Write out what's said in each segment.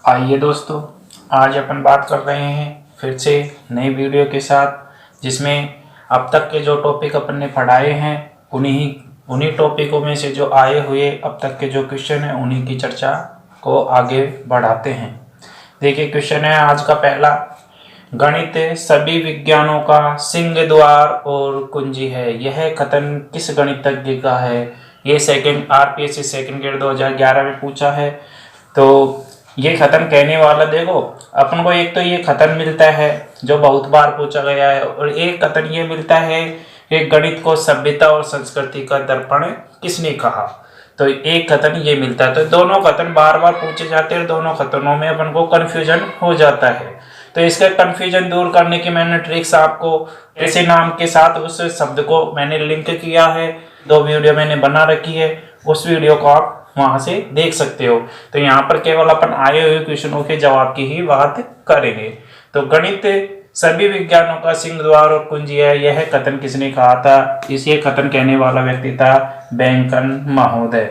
आइए दोस्तों, आज अपन बात कर रहे हैं फिर से नई वीडियो के साथ, जिसमें अब तक के जो टॉपिक अपन ने पढ़ाए हैं उन्हीं टॉपिकों में से जो आए हुए अब तक के जो क्वेश्चन हैं उन्हीं की चर्चा को आगे बढ़ाते हैं। देखिए, क्वेश्चन है आज का पहला। गणित सभी विज्ञानों का सिंह द्वार और कुंजी है, यह कथन किस गणितज्ञ का है? ये सेकंड आरपीएससी सेकंड ग्रेड 2011 में पूछा है। तो ये कथन कहने वाला, देखो अपन को एक तो ये कथन मिलता है जो बहुत बार पूछा गया है, और एक कथन ये मिलता है कि गणित को सभ्यता और संस्कृति का दर्पण किसने कहा। तो एक कथन ये मिलता है, तो दोनों कथन बार बार पूछे जाते हैं, दोनों कथनों में अपन को कंफ्यूजन हो जाता है। तो इसका कंफ्यूजन दूर करने की मैंने ट्रिक्स आपको ऐसे नाम के साथ उस शब्द को मैंने लिंक किया है, 2 वीडियो मैंने बना रखी है, उस वीडियो को आप वहां से देख सकते हो। तो यहाँ पर केवल अपन आए हुए क्वेश्चनों के जवाब की ही बात करेंगे। तो गणित सभी विज्ञानों का सिंह द्वार और कुंजी है, यह कथन किसने कहा था? इसे कथन कहने वाला व्यक्ति था बैंकन महोदय।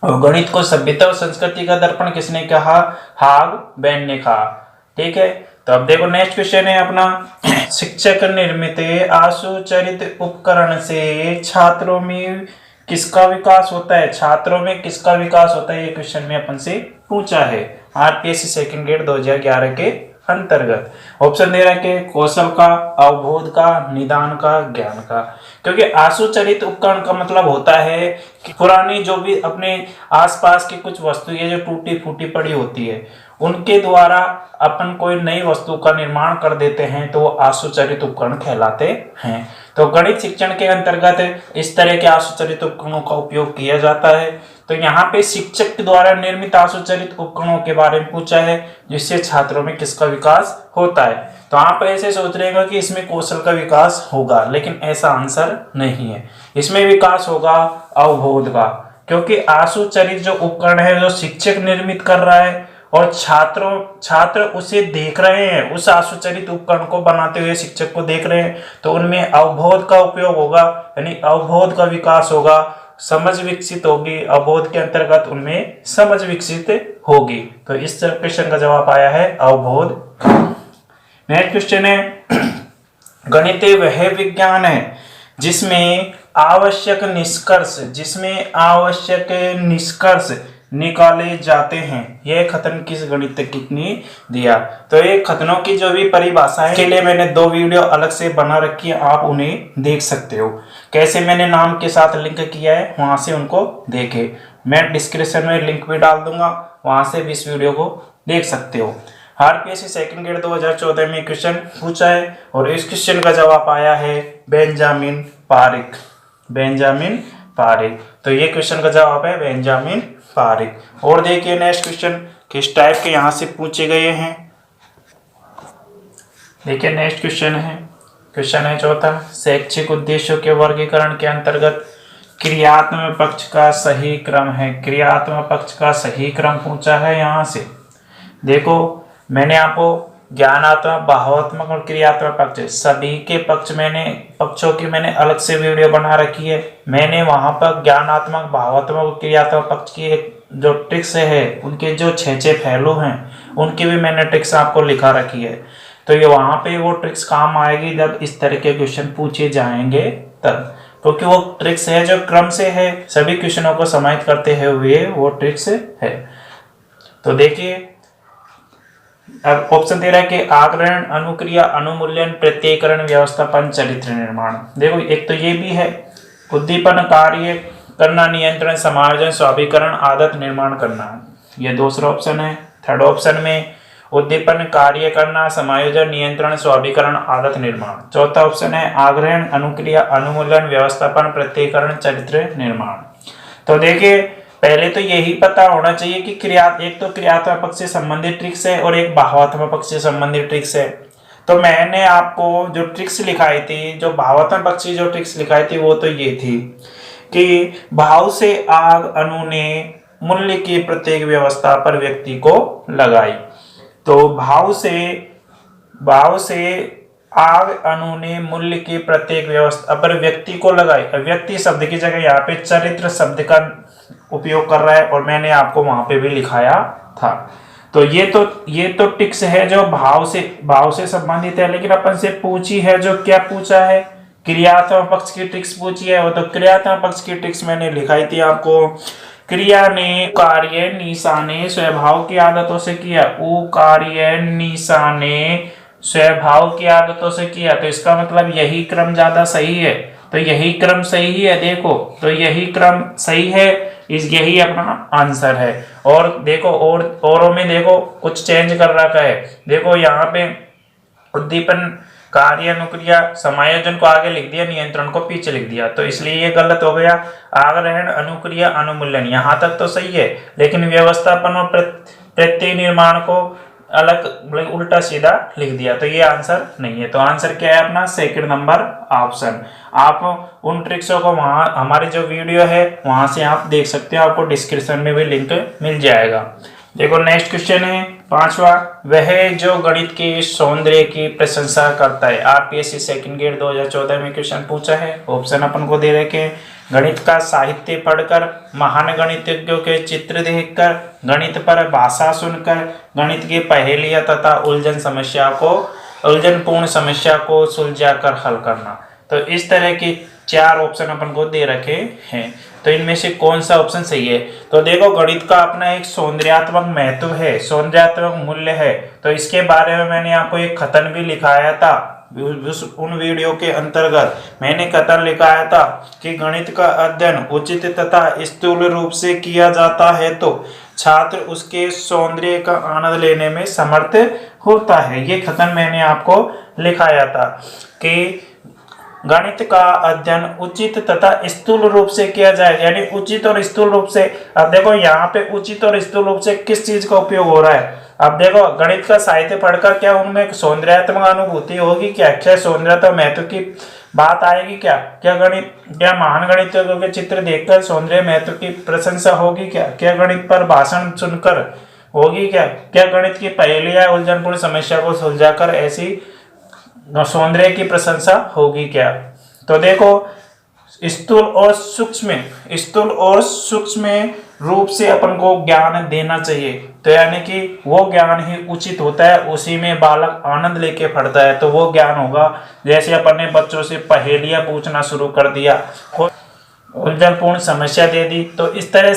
और गणित को सभ्यता और संस्कृति का दर्पण किसने कहा? हाग बेन ने कहा। ठीक है, तो अब देखो नेक्स्ट क्वेश्चन है अपना। शिक्षक निर्मित आसुचरित उपकरण से छात्रों में किसका विकास होता है? छात्रों में किसका विकास होता है, ये क्वेश्चन में अपन से पूछा है आरपीएससी सेकंड ग्रेड 2011 के अंतर्गत। ऑप्शन दे रखे कौशल का, अवबोध का, निदान का, ज्ञान का। क्योंकि आसुचरित उपकरण का मतलब होता है कि पुरानी जो भी अपने आसपास की कुछ वस्तुएं जो टूटी फूटी पड़ी होती है उनके द्वारा अपन कोई नई वस्तु का निर्माण कर देते हैं, तो वो आसुचरित उपकरण कहलाते हैं। तो गणित शिक्षण के अंतर्गत इस तरह के आसुचरित उपकरणों का उपयोग किया जाता है। तो यहाँ पे शिक्षक के द्वारा निर्मित आसुचरित उपकरणों के बारे में पूछा है, जिससे छात्रों में किसका विकास होता है। तो आप ऐसे सोच रहे हो कि इसमें कौशल का विकास होगा, लेकिन ऐसा आंसर नहीं है। इसमें विकास होगा अवबोध का, क्योंकि आसुचरित जो उपकरण है जो शिक्षक निर्मित कर रहा है और छात्र उसे देख रहे हैं, उस आसुचरित उपकरण को बनाते हुए शिक्षक को देख रहे हैं, तो उनमें अवबोध का उपयोग होगा, यानी अवबोध का विकास होगा, समझ विकसित होगी। अवबोध के अंतर्गत उनमें समझ विकसित होगी। तो इस क्वेश्चन का जवाब आया है अवबोध। नेक्स्ट क्वेश्चन है, गणित वह विज्ञान है जिसमें आवश्यक निष्कर्ष निकाले जाते हैं, यह कथन किस गणितज्ञ ने दिया? तो ये कथनों की जो भी परिभाषा है के लिए मैंने 2 वीडियो अलग से बना रखी है, आप उन्हें देख सकते हो। कैसे मैंने नाम के साथ लिंक किया है वहां से उनको देखें। मैं डिस्क्रिप्शन में लिंक भी डाल दूंगा, वहां से भी इस वीडियो को देख सकते हो। आरपीएससी सेकंड ग्रेड 2014 में क्वेश्चन पूछा है और इस क्वेश्चन का जवाब आया है बेंजामिन पारिक। तो ये क्वेश्चन का जवाब है बेंजामिन पारिक। और देखिए नेक्स्ट क्वेश्चन किस टाइप के यहां से पूछे गए हैं। देखिए नेक्स्ट क्वेश्चन है चौथा। शैक्षिक उद्देश्यों के वर्गीकरण के अंतर्गत क्रियात्मक पक्ष का सही क्रम है। क्रियात्मक पक्ष का सही क्रम पूछा है यहां से। देखो मैंने आपको ज्ञानात्मक, भावात्मक और क्रियात्मक पक्ष सभी के पक्षों की मैंने अलग से वीडियो बना रखी है। मैंने वहां पर ज्ञानात्मक, भावात्मक और क्रियात्मक पक्ष की एक जो ट्रिक्स है, उनके जो 6 पहलू हैं उनकी भी मैंने ट्रिक्स आपको लिखा रखी है। तो ये वहां पे वो ट्रिक्स काम आएगी जब इस तरह के क्वेश्चन पूछे जाएंगे तब, क्योंकि वो ट्रिक्स है जो क्रम से है, सभी क्वेश्चनों को समाहित करते हुए वो ट्रिक्स है। तो देखिए अब ऑप्शन दे रहा है कि आग्रहण, अनुक्रिया, अनुमूल्यन, प्रत्ययीकरण, व्यवस्थापन, चरित्र निर्माण। देखो एक तो ये भी है उद्दीपन, कार्य करना, नियंत्रण, समायोजन, स्वाभिकरण, आदत निर्माण करना, ये दूसरा ऑप्शन है। थर्ड ऑप्शन में उद्दीपन, कार्य करना, समायोजन, नियंत्रण, स्वाभिकरण, आदत निर्माण। चौथा ऑप्शन है आग्रहण, अनुक्रिया, अनुमूल्यन, व्यवस्थापन, प्रत्ययीकरण, चरित्र निर्माण। तो देखिए पहले तो यही पता होना चाहिए कि एक तो क्रियात्मक पक्ष से संबंधित ट्रिक्स है और एक भावात्मक पक्ष से संबंधित ट्रिक्स है। तो मैंने आपको जो ट्रिक्स लिखाई थी, जो भावात्मक पक्ष की जो ट्रिक्स लिखाई थी वो तो ये थी कि भाव से आग अणु ने मूल्य की प्रत्येक व्यवस्था पर व्यक्ति को लगाई। तो भाव से आग अणु ने मूल्य की प्रत्येक व्यवस्था पर व्यक्ति को लगाई। व्यक्ति शब्द की जगह यहाँ पे चरित्र शब्द का उपयोग कर रहा है और मैंने आपको वहां पे भी लिखाया था। तो ये तो टिक्स है जो भाव से संबंधित है, लेकिन अपन से पूछी है जो क्या पूछा है, क्रियात्मक पक्ष की टिक्स पूछी है। वो तो क्रियात्मक पक्ष की टिक्स मैंने लिखाई थी आपको। क्रिया ने कार्य निशा ने स्वभाव की आदतों से किया, उ कार्य निशा ने स्वभाव की आदतों से किया, तो इसका मतलब यही क्रम ज्यादा सही है। तो यही क्रम सही है, देखो तो यही क्रम सही है, यही अपना आंसर है। और देखो औरों में देखो कुछ चेंज कर रखा है। देखो यहाँ पे उद्दीपन, कार्य, अनुक्रिया, समायोजन को आगे लिख दिया, नियंत्रण को पीछे लिख दिया, तो इसलिए ये गलत हो गया। आग्रहण, अनुक्रिया, अनुमूल्यन यहाँ तक तो सही है, लेकिन व्यवस्थापन और प्रत्यय निर्माण को अलग उल्टा सीधा लिख दिया, तो ये आंसर नहीं है। तो आंसर क्या है अपना सेकंड नंबर ऑप्शन। आप उन ट्रिक्सों को वहां हमारी जो वीडियो है वहां से आप देख सकते हो, आपको डिस्क्रिप्शन में भी लिंक मिल जाएगा। देखो नेक्स्ट क्वेश्चन है 5वां, वह जो गणित के सौंदर्य की प्रशंसा करता है। आरपीएससी सेकंड ग्रेड 2014 में क्वेश्चन पूछा है। ऑप्शन अपन को दे रखे हैं, गणित का साहित्य पढ़कर, महान गणितज्ञों के चित्र देखकर, गणित पर भाषा सुनकर, गणित की पहेलियां तथा उलझनपूर्ण समस्या को सुलझा कर हल करना। तो इस तरह की 4 ऑप्शन अपन को दे रखे हैं, तो इनमें से कौन सा ऑप्शन सही है। तो देखो गणित का अपना एक सौंदर्यात्मक महत्व है, सौंदर्यात्मक मूल्य है, तो इसके बारे में मैंने आपको एक कथन भी लिखाया था। उन वीडियो के अंतर्गत मैंने कथन लिखाया था कि गणित का अध्ययन उचित तथा स्थूल रूप से किया जाता है तो छात्र उसके सौंदर्य का आनंद लेने में समर्थ होता है। ये कथन मैंने आपको लिखाया था कि गणित का अध्ययन उचित तथा स्थूल रूप से किया जाए, यानी उचित और स्थूल रूप से। अब देखो यहाँ पे उचित और स्थूल रूप से किस चीज का उपयोग हो रहा है। अब देखो गणित का साहित्य पढ़कर क्या उनमें सौंदर्यात्मक अनुभूति होगी क्या, क्या सौंदर्यात्मक महत्व की बात आएगी क्या, क्या महान गणितज्ञों के चित्र देखकर सौंदर्य महत्व की प्रशंसा होगी क्या गणित पर भाषण सुनकर होगी क्या गणित की पहेलियां उलझनपूर्ण समस्या को सुलझाकर ऐसी सौंदर्य की प्रशंसा होगी क्या। तो देखो स्थूल और सूक्ष्म रूप से अपन को ज्ञान देना चाहिए, तो यानी कि वो ज्ञान ही उचित होता है, उसी में बालक आनंद लेके पढ़ता है, तो वो ज्ञान होगा। जैसे अपन ने बच्चों से पहेलियां पूछना शुरू कर दिया, उलझनपूर्ण समस्या दे दी, तो इस तरह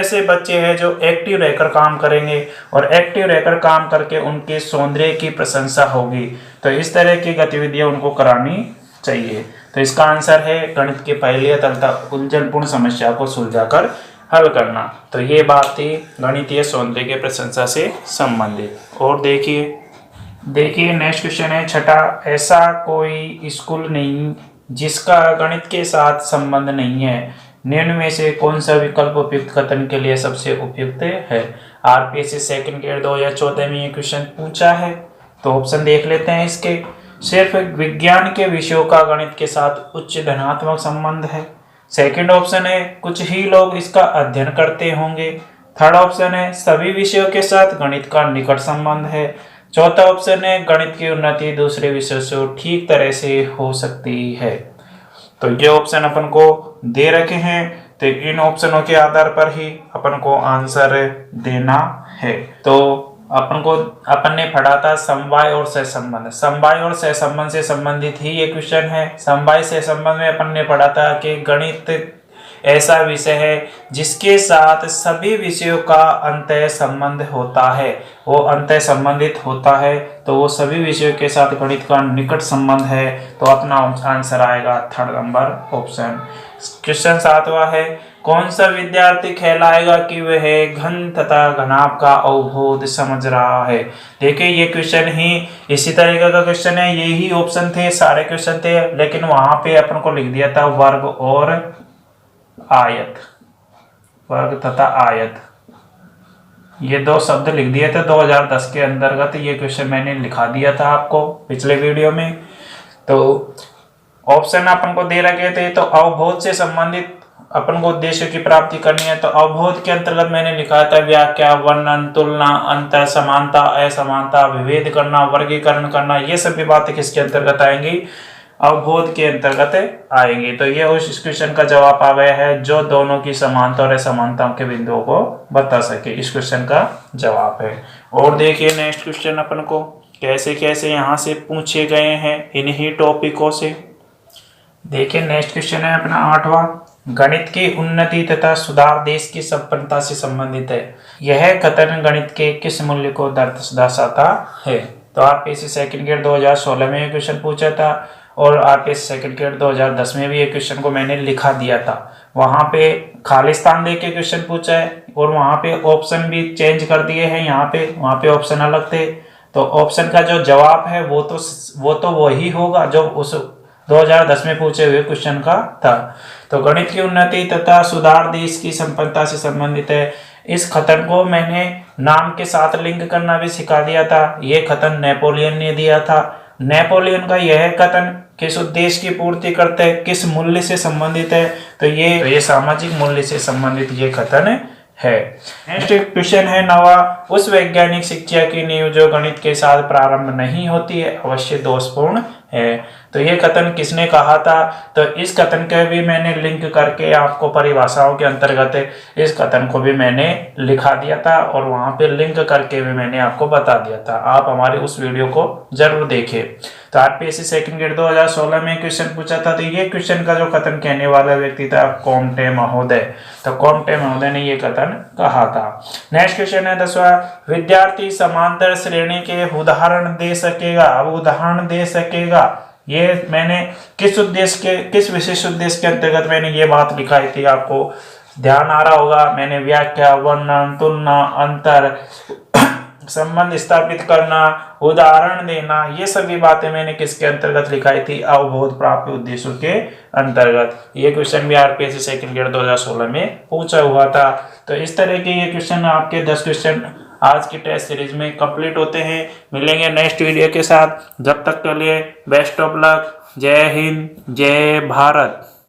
से बच्चे हैं जो एक्टिव रहकर काम करेंगे, और एक्टिव रहकर काम करके उनके सौंदर्य की प्रशंसा होगी। तो इस तरह की गतिविधियां उनको करानी चाहिए। तो इसका आंसर है गणित की पहेलियां तथा उलझनपूर्ण समस्या को सुलझाकर हल करना। तो ये बात थी गणितीय सौंदर्य के प्रशंसा से संबंधित। और देखिए नेक्स्ट क्वेश्चन है 6, ऐसा कोई स्कूल नहीं जिसका गणित के साथ संबंध नहीं है, निम्न में से कौन सा विकल्प उपयुक्त कथन के लिए सबसे उपयुक्त है। आरपीएससी सेकंड ग्रेड 2014 में ये क्वेश्चन पूछा है, तो ऑप्शन देख लेते हैं इसके। सिर्फ विज्ञान के विषयों का गणित के साथ उच्च धनात्मक संबंध है। सेकंड ऑप्शन है कुछ ही लोग इसका अध्ययन करते होंगे। थर्ड ऑप्शन है सभी विषयों के साथ गणित का निकट संबंध है। चौथा ऑप्शन है गणित की उन्नति दूसरे विषयों से ठीक तरह से हो सकती है। तो ये ऑप्शन अपन को दे रखे हैं, तो इन ऑप्शनों के आधार पर ही अपन को आंसर देना है। तो अपन ने पढ़ा था समवाय और सहसंबंध। समवाय और सहसंबंध से संबंधित ही ये क्वेश्चन है। समवाय सहसंबंध में अपन ने पढ़ा था कि गणित ऐसा विषय है जिसके साथ सभी विषयों का अंतः संबंध होता है, वो अंतः संबंधित होता है, तो वो सभी विषयों के साथ गणित का निकट संबंध है। तो अपना आंसर आएगा थर्ड नंबर ऑप्शन। क्वेश्चन 7वां है कौन सा विद्यार्थी कहलाएगा कि वह घन तथा घनाभ का अवबोध समझ रहा है। देखिए ये क्वेश्चन ही इसी तरीके का क्वेश्चन है, यही ऑप्शन थे, सारे क्वेश्चन थे, लेकिन वहां पे अपन को लिख दिया था वर्ग और आयत, वर्ग तथा आयत, ये 2 शब्द लिख दिए थे 2010 के अंतर्गत। ये क्वेश्चन मैंने लिखा दिया था आपको पिछले वीडियो में। तो ऑप्शन अपन को दे रखे थे, तो अवबोध से संबंधित अपन को उद्देश्य की प्राप्ति करनी है, तो अवबोध के अंतर्गत मैंने लिखा था व्याख्या, वर्णन, तुलना, अंतर, समानता, असमानता, विभेद करना, वर्गीकरण करना, ये सभी बातें किसके अंतर्गत आएंगी, अवबोध के अंतर्गत आएंगे। तो ये उस क्वेश्चन का जवाब आ गया है जो दोनों की समानता और असमानताओं के बिंदुओं को बता सके, इस क्वेश्चन का जवाब है। और देखिए नेक्स्ट क्वेश्चन अपन को कैसे कैसे यहाँ से पूछे गए हैं इन्हीं टॉपिकों से। देखिए नेक्स्ट क्वेश्चन है अपना 8वां, गणित की उन्नति तथा सुधार देश की संपन्नता से संबंधित है। यह कथन गणित के किस मूल्य को दर्शाता है? तो आरपीएससी सेकंड ग्रेड 2016 में ये क्वेश्चन पूछा था और आरपीएससी सेकंड ग्रेड 2010 में भी ये क्वेश्चन को मैंने लिखा दिया था। वहां पे खालिस्तान दे के क्वेश्चन पूछा है और वहां पे ऑप्शन भी चेंज कर दिए हैं। यहाँ पे वहां पे ऑप्शन अलग थे, तो ऑप्शन का जो जवाब है वो तो वही होगा जो उस 2010 में पूछे हुए क्वेश्चन का था। तो गणित की उन्नति तथा सुधार देश की संपन्नता से संबंधित है। इस कथन को मैंने नाम के साथ लिंक करना भी सिखा दिया था। यह कथन नेपोलियन ने दिया था। नेपोलियन का यह कथन किस उद्देश्य की पूर्ति करते हैं, किस मूल्य से संबंधित है? तो ये सामाजिक मूल्य से संबंधित ये कथन है। नेक्स्ट क्वेश्चन है 9वां, उस वैज्ञानिक शिक्षा की नींव जो गणित के साथ प्रारंभ नहीं होती है अवश्य दोषपूर्ण है। तो ये कथन किसने कहा था? तो इस कथन के भी मैंने लिंक करके आपको परिभाषाओं के अंतर्गत इस कथन को भी मैंने लिखा दिया था और वहां पे लिंक करके भी मैंने आपको बता दिया था। आप हमारे उस वीडियो को जरूर देखें। तो आरपीएससी सेकंड ग्रेड 2016 में क्वेश्चन पूछा था। तो ये क्वेश्चन का जो कथन कहने वाला व्यक्ति था कोम्टे महोदय। तो कोम्टे महोदय ने ये कथन कहा था। नेक्स्ट क्वेश्चन है 10वां, विद्यार्थी समांतर श्रेणी के उदाहरण दे सकेगा। अब उदाहरण दे सकेगा ये मैंने किस विशेष उद्देश्य के अंतर्गत मैंने ये बात लिखाई थी, आपको ध्यान आ रहा होगा। मैंने व्याख्या, वर्णन, तुलना, अंतर, संबंध स्थापित करना, उदाहरण देना, ये सभी बातें मैंने किसके अंतर्गत लिखाई थी? अवबोध प्राप्त उद्देश्यों के अंतर्गत। ये क्वेश्चन भी आरपीएससी सेकंड ग्रेड 2016 में पूछा हुआ था। तो इस तरह के ये क्वेश्चन आपके 10 क्वेश्चन आज की टेस्ट सीरीज में कंप्लीट होते हैं। मिलेंगे नेक्स्ट वीडियो के साथ, जब तक के लिए बेस्ट ऑफ लक। जय हिंद, जय भारत।